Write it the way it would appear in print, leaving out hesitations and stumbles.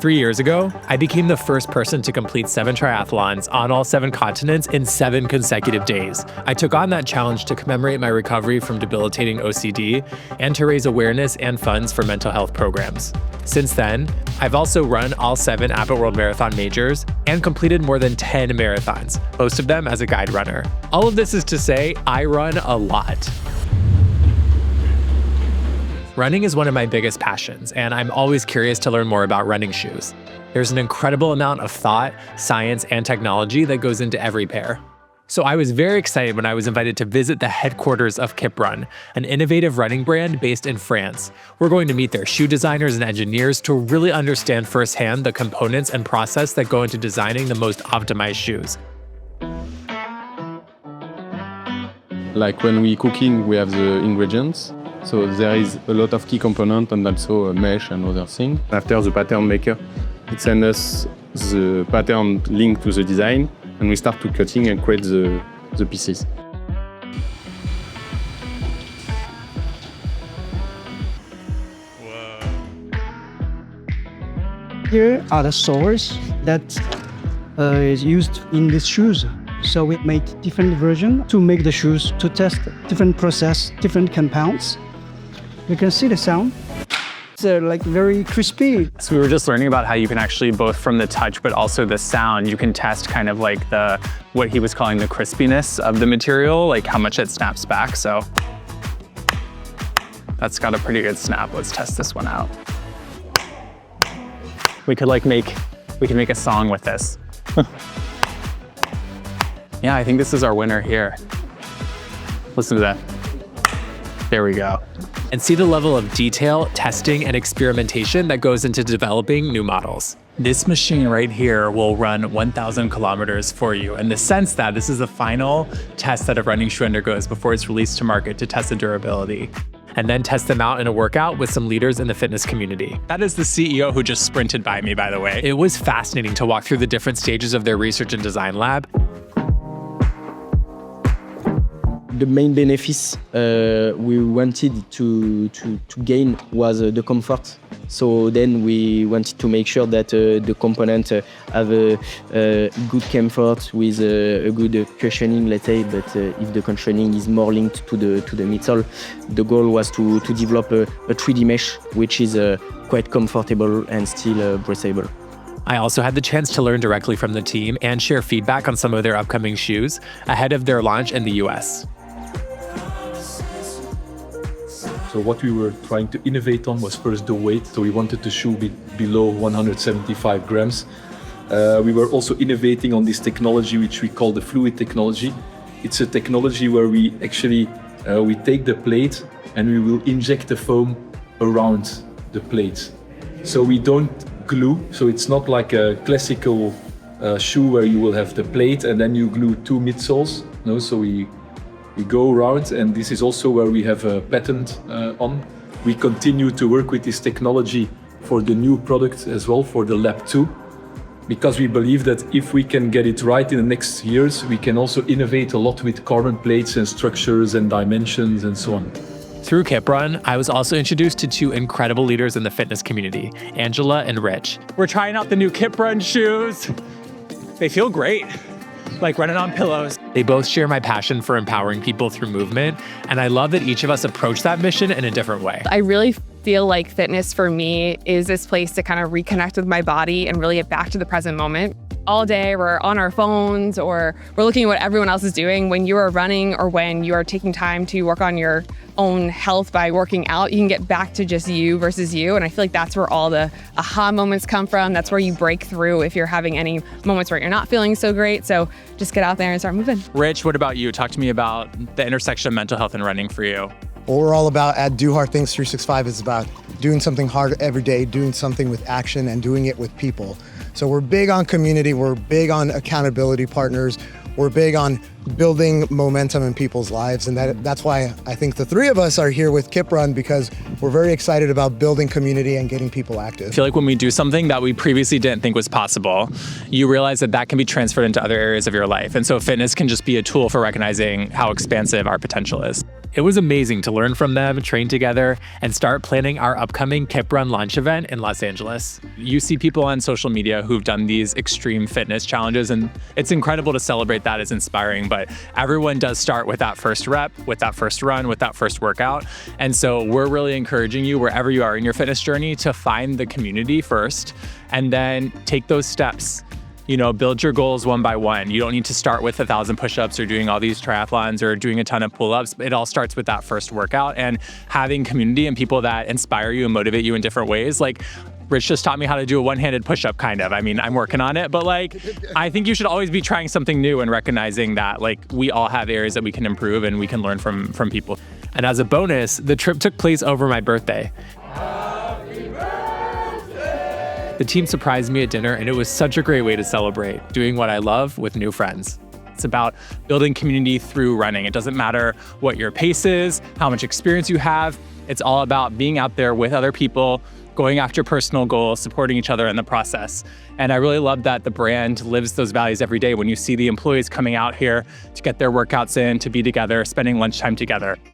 3 years ago, I became the first person to complete 7 triathlons on all 7 continents in 7 consecutive days. I took on that challenge to commemorate my recovery from debilitating OCD and to raise awareness and funds for mental health programs. Since then, I've also run all 7 Abbott World Marathon Majors and completed more than 10 marathons, most of them as a guide runner. All of this is to say, I run a lot. Running is one of my biggest passions, and I'm always curious to learn more about running shoes. There's an incredible amount of thought, science, and technology that goes into every pair. So I was very excited when I was invited to visit the headquarters of KIPRUN, an innovative running brand based in France. We're going to meet their shoe designers and engineers to really understand firsthand the components and process that go into designing the most optimized shoes. Like when we cooking, we have the ingredients. So there is a lot of key components and also a mesh and other things. After the pattern maker, it sends us the pattern linked to the design, and we start to cutting and create the pieces. Here are the soles that is used in these shoes. So we made different versions to make the shoes to test different process, different compounds. You can see the sound. It's like very crispy. So we were just learning about how you can actually, both from the touch but also the sound, you can test kind of like what he was calling the crispiness of the material, like how much it snaps back. So that's got a pretty good snap. Let's test this one out. We could make a song with this. Yeah, I think this is our winner here. Listen to that. There we go. And see the level of detail, testing, and experimentation that goes into developing new models. This machine right here will run 1,000 kilometers for you, in the sense that this is the final test that a running shoe undergoes before it's released to market to test the durability, and then test them out in a workout with some leaders in the fitness community. That is the CEO who just sprinted by me, by the way. It was fascinating to walk through the different stages of their research and design lab. The main benefits we wanted to gain was the comfort. So then we wanted to make sure that the components have a good comfort with a good cushioning, let's say. But if the cushioning is more linked to the midsole, the goal was to develop a 3D mesh, which is quite comfortable and still breathable. I also had the chance to learn directly from the team and share feedback on some of their upcoming shoes ahead of their launch in the US. So what we were trying to innovate on was first the weight. So we wanted the shoe be below 175 grams. We were also innovating on this technology, which we call the fluid technology. It's a technology where we actually we take the plate and we will inject the foam around the plate. So we don't glue. So it's not like a classical shoe where you will have the plate and then you glue 2 midsoles. No, so we go around, and this is also where we have a patent on. We continue to work with this technology for the new product as well, for the Lab 2, because we believe that if we can get it right in the next years, we can also innovate a lot with carbon plates and structures and dimensions and so on. Through KIPRUN, I was also introduced to 2 incredible leaders in the fitness community, Angela and Rich. We're trying out the new KIPRUN shoes. They feel great, like running on pillows. They both share my passion for empowering people through movement, and I love that each of us approach that mission in a different way. I really feel like fitness for me is this place to kind of reconnect with my body and really get back to the present moment. All day we're on our phones or we're looking at what everyone else is doing. When you are running or when you are taking time to work on your own health by working out, you can get back to just you versus you. And I feel like that's where all the aha moments come from. That's where you break through if you're having any moments where you're not feeling so great. So just get out there and start moving. Rich, what about you? Talk to me about the intersection of mental health and running for you. What we're all about at Do Hard Things 365 is about doing something hard every day, doing something with action, and doing it with people. So we're big on community, we're big on accountability partners, we're big on building momentum in people's lives, and that's why I think the 3 of us are here with KIPRUN, because we're very excited about building community and getting people active. I feel like when we do something that we previously didn't think was possible, you realize that that can be transferred into other areas of your life. And so fitness can just be a tool for recognizing how expansive our potential is. It was amazing to learn from them, train together, and start planning our upcoming KIPRUN launch event in Los Angeles. You see people on social media who've done these extreme fitness challenges, and it's incredible to celebrate that as inspiring, but everyone does start with that first rep, with that first run, with that first workout. And so we're really encouraging you, wherever you are in your fitness journey, to find the community first, and then take those steps. You know, build your goals one by one. You don't need to start with 1,000 push-ups or doing all these triathlons or doing a ton of pull-ups. It all starts with that first workout, and having community and people that inspire you and motivate you in different ways. Like Rich just taught me how to do a one-handed push-up, kind of. I mean, I'm working on it, but like, I think you should always be trying something new and recognizing that like we all have areas that we can improve and we can learn from people. And as a bonus, the trip took place over my birthday. The team surprised me at dinner, and it was such a great way to celebrate, doing what I love with new friends. It's about building community through running. It doesn't matter what your pace is, how much experience you have. It's all about being out there with other people, going after personal goals, supporting each other in the process. And I really love that the brand lives those values every day when you see the employees coming out here to get their workouts in, to be together, spending lunchtime together.